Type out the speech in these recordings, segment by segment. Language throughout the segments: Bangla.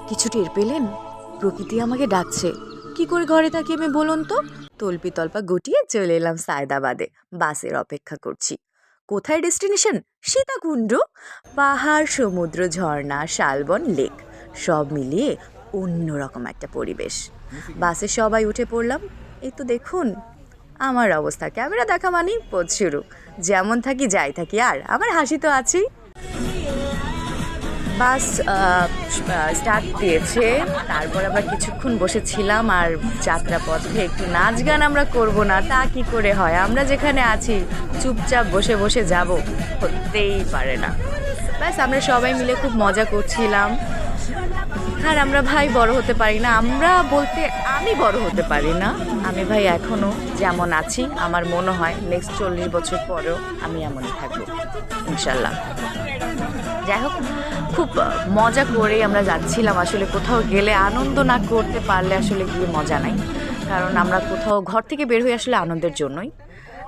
কিছু টের পেলেন? প্রকৃতি আমাকে ডাকছে। কি করে ঘরে থাকি আমি বলুন তো? তল্পি তল্পা গুটিয়ে চলে এলাম সায়দাবাদে। বাসের অপেক্ষা করছি। কোথায় ডেস্টিনেশন? সীতাকুণ্ড। পাহাড়, সমুদ্র, ঝর্ণা, শালবন, লেক সব মিলিয়ে অন্যরকম একটা পরিবেশ। বাসে সবাই উঠে পড়লাম। এই তো দেখুন আমার অবস্থা, ক্যামেরা দেখা মানেই পথ শুরু। যেমন থাকি যাই থাকি, আর আমার হাসি তো আছেই। বাস স্টার্ট দিয়েছে, তারপর আবার কিছুক্ষণ বসেছিলাম। আর যাত্রাপথে একটু নাচ গান আমরা করব না তা কি করে হয়? আমরা যেখানে আছি চুপচাপ বসে বসে যাব, হতেই পারে না। ব্যাস আমরা সবাই মিলে খুব মজা করছিলাম। আর আমরা ভাই বড় হতে পারি না, আমরা বলতে আমি বড় হতে পারি না। আমি ভাই এখনও যেমন আছি, আমার মনে হয় নেক্সট 40 বছর পরেও আমি এমনই থাকবো ইনশাল্লাহ। যাই হোক, খুব মজা করে আমরা যাচ্ছিলাম। আসলে কোথাও গেলে আনন্দ না করতে পারলে আসলে গিয়ে মজা নাই, কারণ আমরা কোথাও ঘর থেকে বের হয়ে আসলে আনন্দের জন্যই।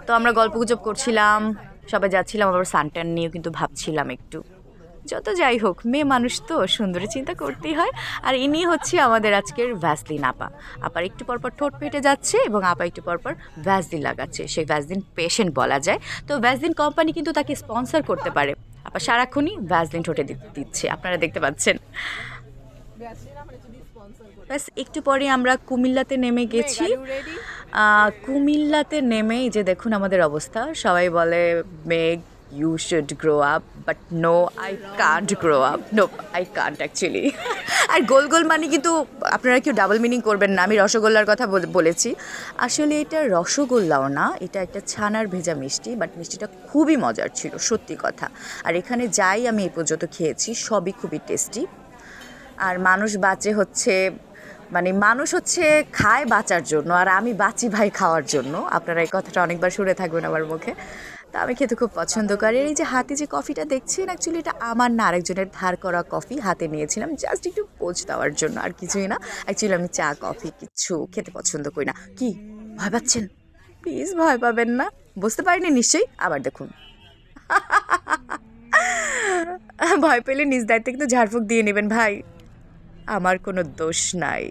তো আমরা গল্পগুজব করছিলাম, সবাই যাচ্ছিলাম, আবার সানটান নিয়েও কিন্তু ভাবছিলাম একটু। যত যাই হোক, মেয়ে মানুষ তো সুন্দরের চিন্তা করতেই হয়। আর ইনি হচ্ছে আমাদের আজকের ভ্যাসলিন আপা। আপার একটু পরপর ঠোঁট ফেটে যাচ্ছে এবং আপা একটু পরপর ভ্যাসলিন লাগাচ্ছে। সেই ভ্যাসলিন পেশেন্ট বলা যায়। তো ভ্যাসলিন কোম্পানি কিন্তু তাকে স্পন্সর করতে পারে। আপা সারাক্ষণই ভ্যাসলিন ঠোঁটে দিচ্ছে, আপনারা দেখতে পাচ্ছেন। ব্যাস একটু পরে আমরা কুমিল্লাতে নেমে গেছি। কুমিল্লাতে নেমে এই যে দেখুন আমাদের অবস্থা। সবাই বলে Megh, you should grow up, but no, I can't grow up. No, I can't actually. আর গোল গোল মানে কিন্তু আপনারা কেউ ডাবল মিনিং করবেন না, আমি রসগোল্লার কথা বলেছি। আসলে এটা রসগোল্লাও না, এটা একটা ছানার ভেজা মিষ্টি, বাট মিষ্টিটা খুবই মজার ছিল, সত্যি কথা। আর এখানে যাই আমি এই পর্যন্ত খেয়েছি সবই খুবই টেস্টি। আর মানুষ বাঁচে হচ্ছে, মানে মানুষ হচ্ছে খায় বাঁচার জন্য, আর আমি বাঁচি ভাই খাওয়ার জন্য। আপনারা এই কথাটা অনেকবার শুনে থাকবেন আমার মুখে। তা আমি খেতে খুব পছন্দ করি। এই যে হাতে যে কফিটা দেখছেন, অ্যাকচুয়ালি এটা আমার না, আরেকজনের ধার করা কফি হাতে নিয়েছিলাম জাস্ট একটু পোজ দেওয়ার জন্য, আর কিছুই না। অ্যাকচুয়ালি আমি চা কফি কিচ্ছু খেতে পছন্দ করি না। কি ভয় পাচ্ছেন? প্লিজ ভয় পাবেন না, বুঝতে পারিনি নিশ্চয়ই। আবার দেখুন। ভয় পেলে নিজ দায়িত্বে কিন্তু ঝাড়ফুঁক দিয়ে নেবেন ভাই, আমার কোনো দোষ নাই।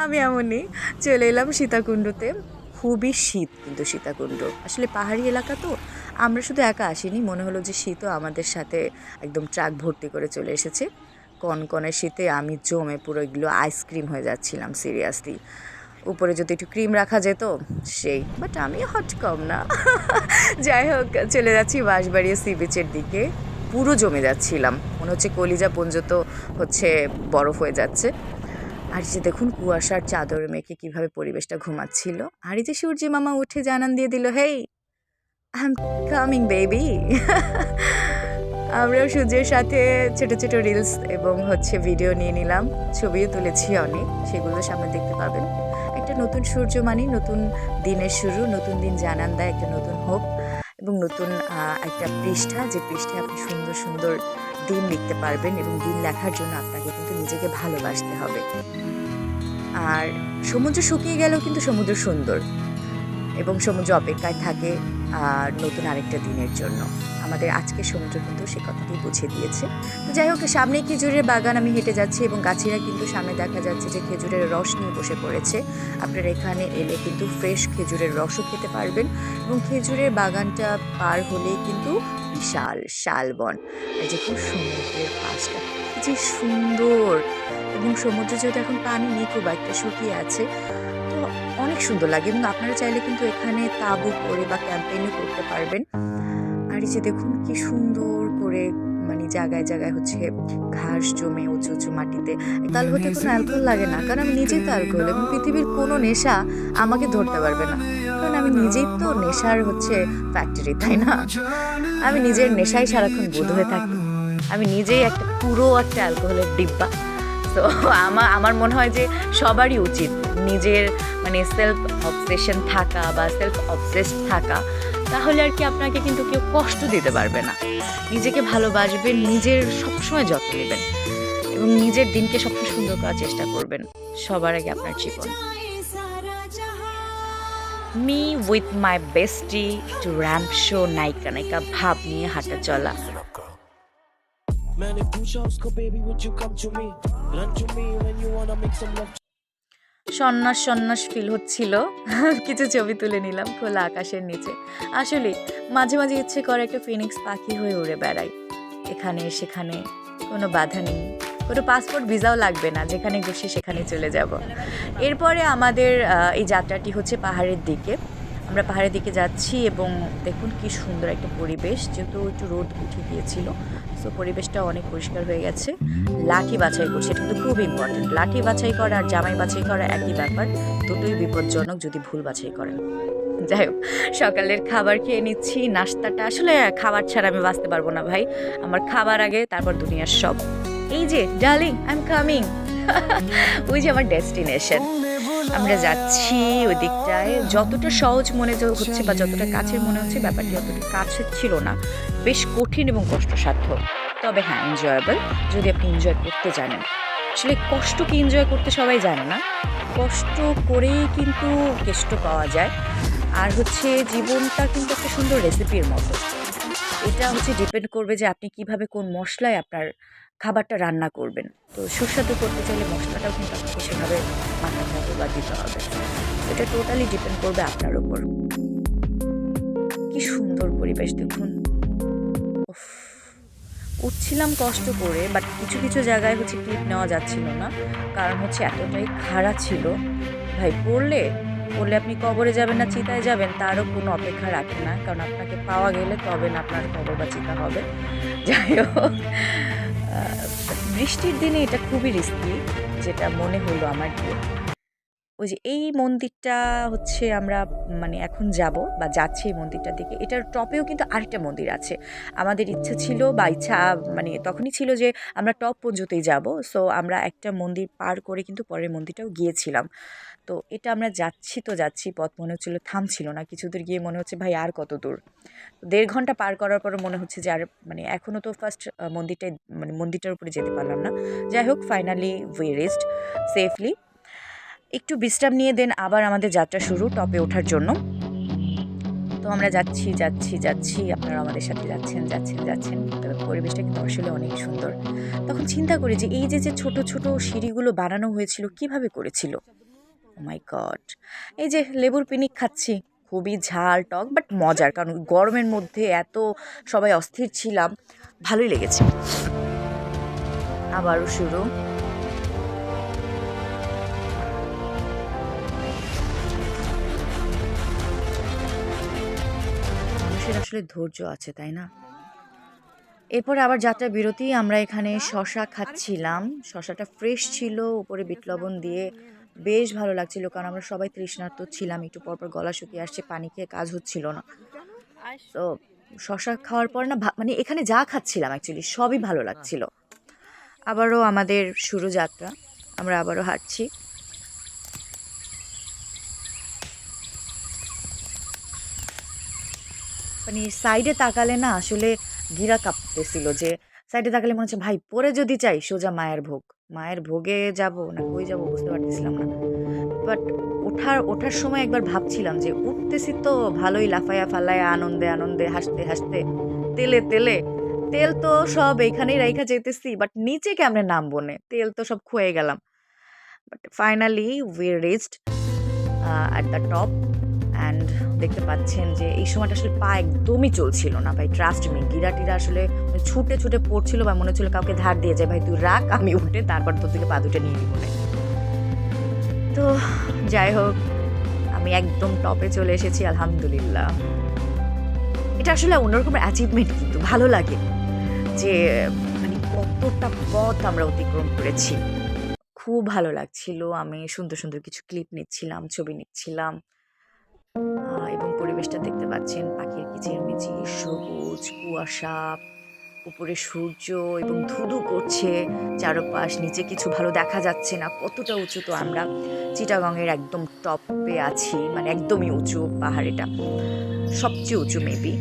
আমি এমনই চলে এলাম সীতাকুণ্ডতে। খুবই শীত কিন্তু সীতাকুণ্ড আসলে পাহাড়ি এলাকা তো। আমরা শুধু একা আসিনি, মনে হলো যে শীতও আমাদের সাথে একদম ট্রাক ভর্তি করে চলে এসেছে। কনকনে শীতে আমি জমে পুরো এগুলো আইসক্রিম হয়ে যাচ্ছিলাম সিরিয়াসলি। উপরে যদি একটু ক্রিম রাখা যেত সেই, বাট আমি হট কম না। যাই হোক, চলে যাচ্ছি বাঁশবাড়িয়া সি বিচের দিকে। পুরো জমে যাচ্ছিলাম, মনে হচ্ছে কলিজা পর্যন্ত হচ্ছে বরফ হয়ে যাচ্ছে। আর যে দেখুন কুয়াশার চাদর মেখে কিভাবে পরিবেশটা ঘুমাচ্ছিল। আর এই যে সূর্যি মামা উঠে জানান দিয়ে দিল, হেই আই এম কামিং বেবি। আমরাও সূর্যের সাথে ছোট ছোট রিলস এবং হচ্ছে ভিডিও নিয়ে নিলাম, ছবিও তুলেছি অনেক, সেগুলো সামনে দেখতে পাবেন। একটা নতুন সূর্য মানে নতুন দিনের শুরু, নতুন দিন জানান দেয় একটা নতুন হোপ এবং নতুন একটা পৃষ্ঠা, যে পৃষ্ঠায় আপনি সুন্দর সুন্দর দিন লিখতে পারবেন। এবং দিন লেখার জন্য আপনাকে কিন্তু নিজেকে ভালোবাসতে হবে। আর সমুদ্র শুকিয়ে গেলেও কিন্তু সমুদ্র সুন্দর, এবং সমুদ্র অপেক্ষায় থাকে আর নতুন আরেকটা দিনের জন্য। আমাদের আজকের সমুদ্র কিন্তু সে কথাটি বুঝিয়ে দিয়েছে। তো যাই হোক, সামনে খেজুরের বাগান আমি হেঁটে যাচ্ছি এবং গাছেরা কিন্তু সামনে দেখা যাচ্ছে যে খেজুরের রস নিয়ে বসে পড়েছে। আপনারা এখানে এলে কিন্তু ফ্রেশ খেজুরের রসও খেতে পারবেন। এবং খেজুরের বাগানটা পার হলেই কিন্তু বিশাল শালবন। আর যে খুব সমুদ্রের পাশটা কি যে সুন্দর, এবং সমুদ্র যেহেতু এখন পানি নেই, খুব একটা শুকিয়ে আছে, তো অনেক সুন্দর লাগে। এবং আপনারা চাইলে কিন্তু এখানে তাঁবু করে বা ক্যাম্পেইনও করতে পারবেন। আর এই যে দেখুন কি সুন্দর করে, মানে জায়গায় জায়গায় হচ্ছে ঘাস জমে উঁচু উঁচু মাটিতে। তাল হতে কোনো অ্যালকোহল লাগে না, কারণ আমি নিজেই তো অ্যালকোহল, এবং পৃথিবীর কোনো নেশা আমাকে ধরতে পারবে না, কারণ আমি নিজেই তো নেশার হচ্ছে ফ্যাক্টরি, তাই না? আমি নিজের নেশায় সারাক্ষণ বোধ হয়ে থাকি। আমি নিজেই একটা পুরো একটা অ্যালকোহলের ডিব্বা। তো আমার মনে হয় যে সবারই উচিত নিজের মানে সেলফ অবসেশন থাকা বা সেলফ অবসেসড থাকা, তাহলে আর কি আপনাকে কিন্তু কেউ কষ্ট দিতে পারবে না। নিজেকে ভালোবাসবেন, নিজের সবসময় যত্ন নেবেন এবং নিজের দিনকে সবসময় সুন্দর করার চেষ্টা করবেন। সবার আগে আপনার জীবন। Me with my bestie to ramp show, নায়িকা নায়িকা ভাব নিয়ে হাঁটা চলা। मैंने पूछा उसको baby would you come to me run to me when you wanna make some love সন্ন্যাস সন্ন্যাস ফিল হচ্ছিল। কিছু ছবি তুলে নিলাম খোলা আকাশের নিচে। আসলে মাঝে মাঝে ইচ্ছে করে একটা ফিনিক্স পাখি হয়ে উড়ে বেড়াই, এখানে সেখানে, কোনো বাধা নেই, কোনো পাসপোর্ট ভিসাও লাগবে না, যেখানে খুশি সেখানে চলে যাব। এরপরে আমাদের এই যাত্রাটি হচ্ছে পাহাড়ের দিকে। আমরা পাহাড়ের দিকে যাচ্ছি এবং দেখুন কি সুন্দর একটা পরিবেশ, যেহেতু একটু রোদ উঠে গিয়েছিল, সো পরিবেশটা অনেক পরিষ্কার হয়ে গেছে। লাঠি বাছাই করছি, এটা কিন্তু খুব ইম্পর্টেন্ট। লাঠি বাছাই করা আর জামাই বাছাই করা একই ব্যাপার, দুটোই বিপজ্জনক যদি ভুল বাছাই করেন। যাই হোক, সকালের খাবার খেয়ে নিচ্ছি। নাস্তাটা আসলে খাবার ছাড়া আমি বাঁচতে পারবো না ভাই, আমার খাবার আগে, তারপর দুনিয়ার সব। এই যে ডার্লিং আই এম কামিং, ওই যে আমার ডেস্টিনেশন। আমরা যাচ্ছি ওই দিকটায়। যতটা সহজ মনে হচ্ছে বা যতটা কাছের মনে হচ্ছে, ব্যাপারটি অতটা কাছের ছিল না, বেশ কঠিন এবং কষ্টসাধ্য। তবে হ্যাঁ, এনজয়েবল যদি আপনি এনজয় করতে জানেন। আসলে কষ্টকে এনজয় করতে সবাই জানে না, কষ্ট করেই কিন্তু কেষ্ট পাওয়া যায়। আর হচ্ছে জীবনটা কিন্তু একটা সুন্দর রেসিপির মতো, এটা হচ্ছে ডিপেন্ড করবে যে আপনি কিভাবে কোন মশলায় আপনার খাবারটা রান্না করবেন। তো সুস্বাদু করতে চাইলে মশলাটাও কিন্তু আপনাকে সেভাবে মাখাতে হবে বা দিতে হবে। এটা টোটালি ডিপেন্ড করবে আপনার উপর। কি সুন্দর পরিবেশ দেখুন। উফ, উঠছিলাম কষ্ট করে, বাট কিছু কিছু জায়গায় হচ্ছে ক্লিপ নেওয়া যাচ্ছিল না, কারণ হচ্ছে এতটাই খাড়া ছিল। ভাই পড়লে পড়লে আপনি কবরে যাবেন না চিতায় যাবেন তারও কোনো অপেক্ষা রাখে না, কারণ আপনাকে পাওয়া গেলে তবে না আপনার কবর বা চিতা হবে। যাই হোক, বৃষ্টির দিনে এটা খুবই রিস্কি, যেটা মনে হলো আমার কি। ওই যে এই মন্দিরটা হচ্ছে আমরা মানে এখন যাব বা যাচ্ছি এই মন্দিরটার দিকে। এটার টপেও কিন্তু আরেকটা মন্দির আছে। আমাদের ইচ্ছা ছিল বা ইচ্ছা মানে তখনই ছিল যে আমরা টপ পর্যন্তই যাব। সো আমরা একটা মন্দির পার করে কিন্তু পরের মন্দিরটাও গিয়েছিলাম। তো এটা আমরা যাচ্ছি তো যাচ্ছি, পথ মনে হচ্ছিল থামছিল না। কিছু দূর গিয়ে মনে হচ্ছে ভাই আর কত দূর। ১.৫ ঘন্টা পার করার পরে মনে হচ্ছে যে আর মানে এখনও তো ফার্স্ট মন্দিরটায় মানে মন্দিরটার উপরে যেতে পারলাম না। যাই হোক, ফাইনালি উই রিচড সেফলি। একটু বিশ্রাম নিয়ে দেন আবার আমাদের যাত্রা শুরু টপে ওঠার জন্য। তো আমরা যাচ্ছি যাচ্ছি যাচ্ছি, আপনারা আমাদের সাথে যাচ্ছেন যাচ্ছেন যাচ্ছেন। তবে পরিবেশটা কিন্তু আসলে অনেক সুন্দর। তখন চিন্তা করি যে এই যে যে ছোট ছোট সিঁড়িগুলো বানানো হয়েছিল কিভাবে করেছিল। ও মাই গড! এই যে লেবুর পিনিক খাচ্ছি, খুবই ঝাল টক বাট মজার, কারণ গরমের মধ্যে এত সবাই অস্থির ছিলাম, ভালোই লেগেছে। আবারও শুরু। মানুষের আসলে ধৈর্য আছে, তাই না? এরপর আবার যাত্রা বিরতি। আমরা এখানে শশা খাচ্ছিলাম, শশাটা ফ্রেশ ছিল, উপরে বিট লবণ দিয়ে বেশ ভালো লাগছিল, কারণ আমরা সবাই তৃষ্ণার্ত ছিলাম। একটু পরপর গলা শুকিয়ে আসছে, পানি খেয়ে কাজ হচ্ছিল না। তো শশা খাওয়ার পর না মানে এখানে যা খাচ্ছিলাম অ্যাকচুয়ালি সবই ভালো লাগছিল। আবারও আমাদের শুরু যাত্রা, আমরা আবারও হাঁটছি। মানে সাইডে তাকালে না আসলে গিরা কাঁপতেছিল, যে সাইডে তাকালে মনে হচ্ছে ভাই পরে যদি চাই সোজা মায়ের ভোগ, মায়ের ভোগে যাব না কই যাব বুঝতে পারতেছিলাম না। বাট ওঠার সময় একবার ভাবছিলাম যে উঠতেছি তো ভালোই, লাফায়া ফালায়া আনন্দে আনন্দে হাসতে হাসতে তেলে তেলে, তেল তো সব এইখানেই রাইখা যেতেছি, বাট নিচে কেমনে নামবো নে, তেল তো সব খুয়ে গেলাম। But finally we reached at the top. And দেখতে পাচ্ছেন যে এই সময়টা আসলে পা একদমই চলছিল না ভাই, ট্রাস্ট মি। গিরাটিরা আসলে ছুটে ছুটে পড়ছিল বা মনে হচ্ছিল কাউকে ধার দিয়ে যায়, ভাই তুই রাখ আমি উঠে তারপর তোর থেকে পা দুটো নিয়ে নিব না। তো যাই হোক, আমি একদম টপে চলে এসেছি, আলহামদুলিল্লাহ। এটা আসলে অন্যরকম অ্যাচিভমেন্ট, কিন্তু ভালো লাগে যে মানে কতটা পথ আমরা অতিক্রম করেছি। খুব ভালো লাগছিল। আমি সুন্দর সুন্দর কিছু ক্লিপ নিচ্ছিলাম, ছবি নিচ্ছিলাম। এবং পরিবেশটা দেখতে পাচ্ছেন, পাখির কিচিরমিচির, সবুজ কুয়াশা, উপরে সূর্য এবং ধুধু করছে চারপাশ, নিচে কিছু ভালো দেখা যাচ্ছে না। কতটা উঁচু, তো আমরা চিটাগংয়ের একদম টপে আছি, মানে একদমই উঁচু পাহাড়, এটা সবচেয়ে উঁচু মেবি।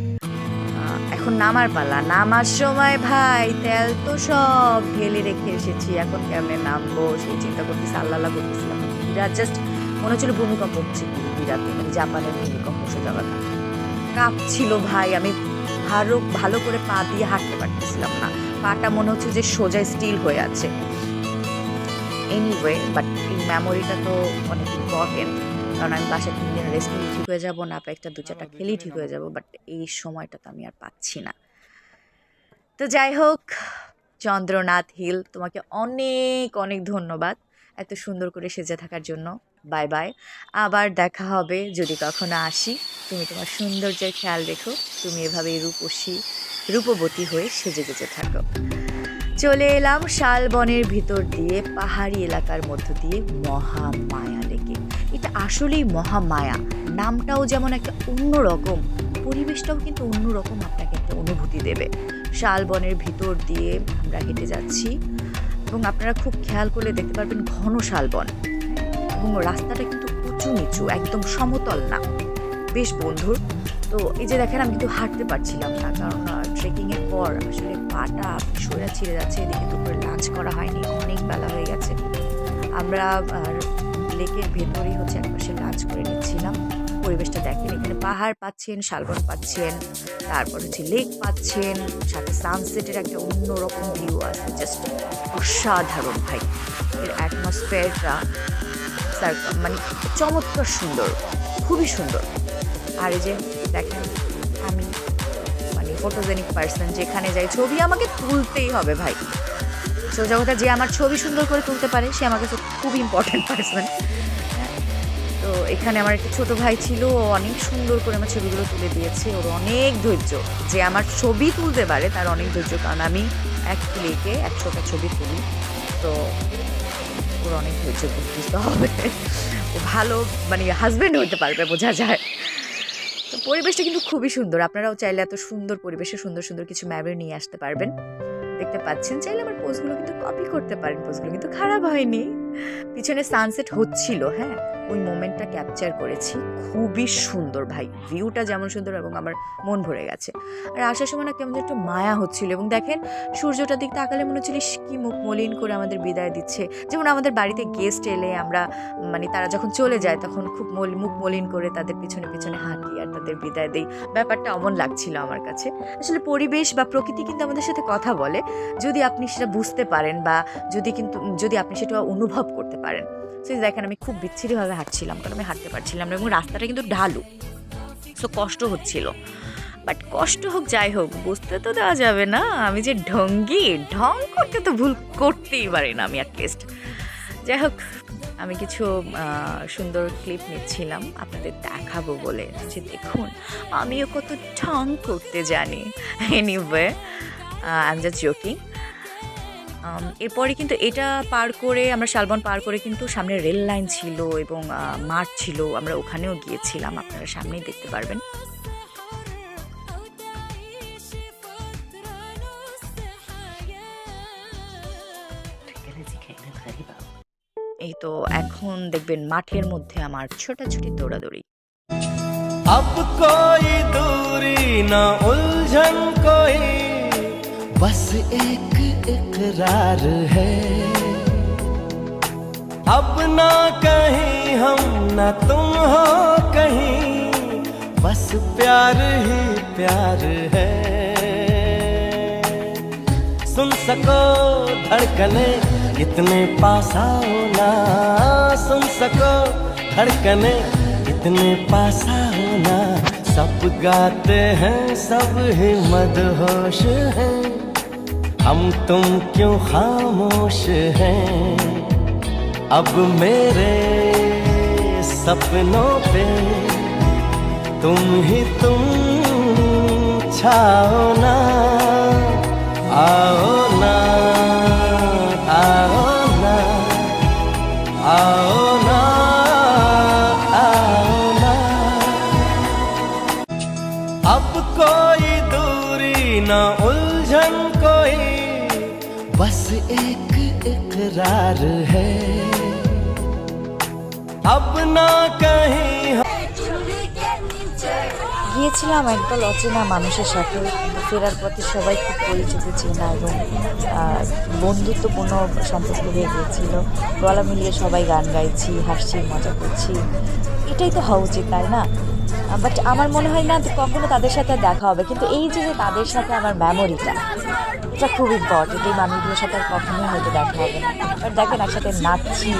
এখন নামার পালা। নামার সময় ভাই তেল তো সব ঢেলে রেখে এসেছি, এখন কেমনে নামবো সেই চিন্তা করতেছি, আল্লাহ করতেছিলাম। বিরাট জাস্ট মনে হচ্ছিল ভূমিকম্প হচ্ছে বিরাট, মানে জাপানের ভূমিকম্প সোজা কথা। কাঁপছিল ভাই, আমি ভালো করে পা দিয়ে হাঁটতে পারতেছিলাম না, পাটা মনে হচ্ছে যে সোজা স্টিল হয়ে আছে। এনিওয়ে, বাট এই মেমোরিটা তো অনেক ইম্পর্টেন্ট, কারণ আমি বাসায় 3 দিন রেস্ট নিলে ঠিক হয়ে যাবো, না একটা 2-4টা খেলেই ঠিক হয়ে যাবো, বাট এই সময়টা তো আমি আর পাচ্ছি না। তো যাই হোক, চন্দ্রনাথ হিল, তোমাকে অনেক অনেক ধন্যবাদ এত সুন্দর করে সেজে থাকার জন্য। বাই বাই, আবার দেখা হবে যদি কখনো আসি। তুমি তোমার সৌন্দর্যের খেয়াল রেখো, তুমি এভাবে রূপবতী হয়ে সেজে গুজে থাকো। চলে এলাম শালবনের ভিতর দিয়ে, পাহাড়ি এলাকার মধ্য দিয়ে মহামায়া লেকে। এটা আসলেই মহামায়া, নামটাও যেমন একটা অন্যরকম, পরিবেশটাও কিন্তু অন্যরকম, আপনাকে একটা অনুভূতি দেবে। শালবনের ভিতর দিয়ে আমরা হেঁটে যাচ্ছি এবং আপনারা খুব খেয়াল করলে দেখতে পারবেন ঘন শালবন, এবং রাস্তাটা কিন্তু উঁচু নিচু, একদম সমতল না, বেশ বন্ধুর। তো এই যে দেখেন, আমি কিন্তু হাঁটতে পারছিলাম না, কারণ ট্রেকিংয়ের পর আসলে পাটা সরে ছিঁড়ে যাচ্ছে। এদিকে দুপুরে লাঞ্চ করা হয়নি, অনেক বেলা হয়ে গেছে। আমরা লেকের ভেতরেই হচ্ছে একপাশে লাঞ্চ করে নিচ্ছিলাম। পরিবেশটা দেখেন, এখানে পাহাড় পাচ্ছেন, শালবন পাচ্ছেন, তারপর হচ্ছে লেক পাচ্ছেন, সাথে সানসেটের একটা অন্যরকম ভিউ আছে, জাস্ট অসাধারণ ভাই। এর অ্যাটমসফিয়ারটা মানে চমৎকার সুন্দর, খুবই সুন্দর। আর এই যে দেখেন, আমি মানে ফটোজেনিক পার্সন, যেখানে যাই ছবি আমাকে তুলতেই হবে ভাই। সোজা কথা, যে আমার ছবি সুন্দর করে তুলতে পারে সে আমার কাছে খুব ইম্পর্ট্যান্ট পার্সন। তো এখানে আমার একটা ছোটো ভাই ছিল, ও অনেক সুন্দর করে আমার ছবিগুলো তুলে দিয়েছে। ওর অনেক ধৈর্য, যে আমার ছবি তুলতে পারে তার অনেক ধৈর্য, কারণ আমি এক ক্লিকে 100টা ছবি তুলি, তো ওর অনেক ধৈর্য বুঝতে হবে। ও ভালো মানে হাজব্যান্ড হতে পারবে, বোঝা যায়। তো পরিবেশটা কিন্তু খুবই সুন্দর, আপনারাও চাইলে এত সুন্দর পরিবেশে সুন্দর সুন্দর কিছু মেমোরি নিয়ে আসতে পারবেন। দেখতে পাচ্ছেন, চাইলে আমার পোজগুলো কিন্তু কপি করতে পারেন, পোজগুলো কিন্তু খারাপ হয়নি। পিছনে সানসেট হচ্ছিল, হ্যাঁ, ওই মোমেন্টটা ক্যাপচার করেছি। খুবই সুন্দর ভাই, ভিউটা যেমন সুন্দর, এবং আমার মন ভরে গেছে। আর আসার সময় না কেমন একটা মায়া হচ্ছিল, এবং দেখেন সূর্যটার দিক তাকালে মনে হচ্ছিল কি মুখ মলিন করে আমাদের বিদায় দিচ্ছে। যেমন আমাদের বাড়িতে গেস্ট এলে আমরা মানে তারা যখন চলে যায় তখন খুব মুখ মলিন করে তাদের পিছনে পিছনে হাঁটি আর তাদের বিদায় দিই, ব্যাপারটা অমন লাগছিল আমার কাছে। আসলে পরিবেশ বা প্রকৃতি কিন্তু আমাদের সাথে কথা বলে, যদি আপনি সেটা বুঝতে পারেন, বা যদি আপনি সেটা অনুভব করতে পারেন। সো দেখেন, আমি খুব বিচ্ছিরিভাবে হাঁটছিলাম, কারণ আমি হাঁটতে পারছিলাম না, এবং রাস্তাটা কিন্তু ঢালু, সো কষ্ট হচ্ছিল। বাট কষ্ট হোক যাই হোক, বুঝতে তো দেওয়া যাবে না আমি যে ঢং করতে তো ভুল করতেই পারি না আমি অ্যাটলিস্ট। যাই হোক, আমি কিছু সুন্দর ক্লিপ নিচ্ছিলাম আপনাদের দেখাবো বলে, যে দেখুন আমিও কত ঢং করতে জানি। Anyway, I am just joking. এরপরে কিন্তু এটা পার করে, আমরা শালবন পার করে কিন্তু সামনে রেল লাইন ছিল এবং মাঠ ছিল, আমরা ওখানেও গিয়েছিলাম, আপনারা সামনেই দেখতে পারবেন। এই তো এখন দেখবেন মাঠের মধ্যে আমার ছোটাছুটি দৌড়াদৌড়ি। अब कोई दूरी ना उलझन कोई, बस एक इकरार है। अब ना कहीं हम ना तुम हो कहीं, बस प्यार ही प्यार है। सुन सको धड़कने इतने पास आओ ना, सुन सको धड़कने इतने पास आओ ना। सब गाते हैं सब ही मदहोश हैं, हम तुम क्यों खामोश हैं। अब मेरे सपनों पे तुम ही तुम छाओ ना, आओ ना, आओ ना, आओ ना, आओ ना। अब कोई दूरी ना उलझन कोई, बस एक इकरार है। अब ना कहीं গিয়েছিলাম একদল অচেনা মানুষের সাথে, কিন্তু ফেরার পথে সবাই খুব পরিচিত, চেনা এবং বন্ধুত্বপূর্ণ সম্পর্ক হয়ে গিয়েছিল। গলা মিলিয়ে সবাই গান গাইছি, হাসছি, মজা করছি, এটাই তো হওয়া উচিত, তাই না? বাট আমার মনে হয় না কখনো তাদের সাথে দেখা হবে, কিন্তু এই যে যে তাদের সাথে আমার মেমোরিটা, এটা খুব ইম্পর্টেন্ট। এই মানুষগুলোর সাথে আর কখনোই হয়তো দেখা হবে না। আর দেখেন একসাথে নাচছি,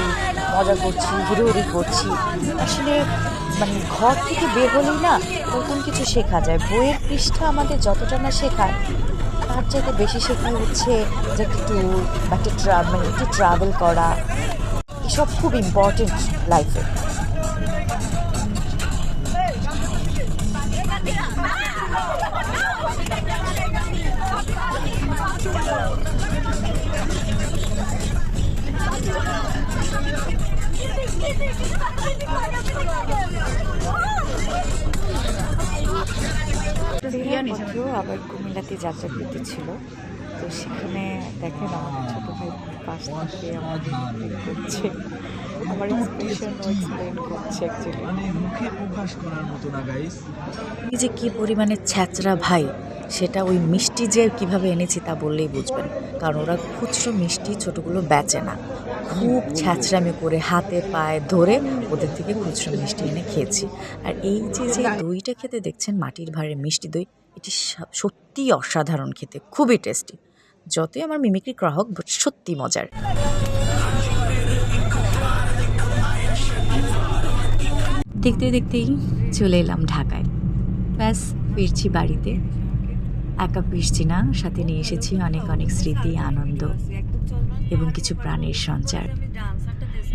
মজা করছি, হুড়োহুড়ি করছি। আসলে মানে ঘর থেকে বের হলেই না নতুন কিছু শেখা যায়। বইয়ের পৃষ্ঠা আমাদের যতটা না শেখায়, তার চাইতে বেশি শেখা হচ্ছে যে একটু ট্যুর বা একটু ট্রাভেল করা, এসব খুব ইম্পর্টেন্ট লাইফে। পত্র আবার কুমিল্লাতে যাত্রা করতে ছিল, তো সেখানে দেখেন আমার ছোটো ভাই পাশ থেকে আমাদের করছে, আমার এক্সপ্রেশন ও এক্সপ্লেন করছে অ্যাকচুয়ালি। মানে মুখে প্রকাশ করার মতো না গাইস। এই যে কী পরিমাণে ছ্যাঁচড়া ভাই, সেটা ওই মিষ্টি যে কিভাবে এনেছি তা বললেই বুঝবেন। কারণ ওরা খুচরো মিষ্টি ছোটোগুলো বেচে না, খুব ছ্যাঁচড়ামি করে হাতে পায়ে ধরে ওদের থেকে খুচরো মিষ্টি এনে খেয়েছি। আর এই যে যে দইটা খেতে দেখছেন, মাটির ভাঁড়ের মিষ্টি দই, এটি সত্যিই অসাধারণ খেতে, খুবই টেস্টি। যতই আমার মিমিক্রি গ্রাহক, বাট সত্যি মজার। দেখতে দেখতেই চলে এলাম ঢাকায়। ব্যাস ফিরছি বাড়িতে। একা ফিরছি না, সাথে নিয়ে এসেছি অনেক অনেক স্মৃতি, আনন্দ এবং কিছু প্রাণের সঞ্চার,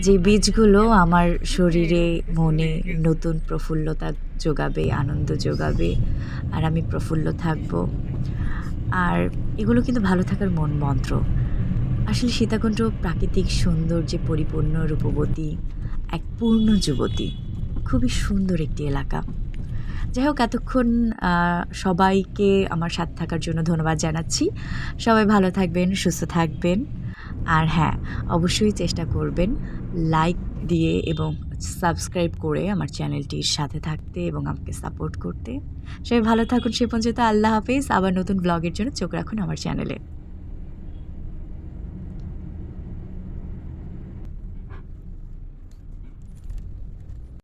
যে বীজগুলো আমার শরীরে মনে নতুন প্রফুল্লতা যোগাবে, আনন্দ যোগাবে, আর আমি প্রফুল্ল থাকব। আর এগুলো কিন্তু ভালো থাকার মন মন্ত্র। আসলে সীতাকুণ্ড প্রাকৃতিক সৌন্দর্যে পরিপূর্ণ, রূপবতী এক পূর্ণ যুবতী, খুবই সুন্দর একটি এলাকা। যাই হোক, এতক্ষণ সবাইকে আমার সাথে থাকার জন্য ধন্যবাদ জানাচ্ছি। সবাই ভালো থাকবেন, সুস্থ থাকবেন। আর হ্যাঁ, অবশ্যই চেষ্টা করবেন লাইক দিয়ে এবং সাবস্ক্রাইব করে আমার চ্যানেলটির সাথে থাকতে এবং আমাকে সাপোর্ট করতে। সবাই ভালো থাকুন, সে পর্যন্ত আল্লাহ হাফেজ। আবার নতুন ব্লগের জন্য চোখ রাখুন আমার চ্যানেলে।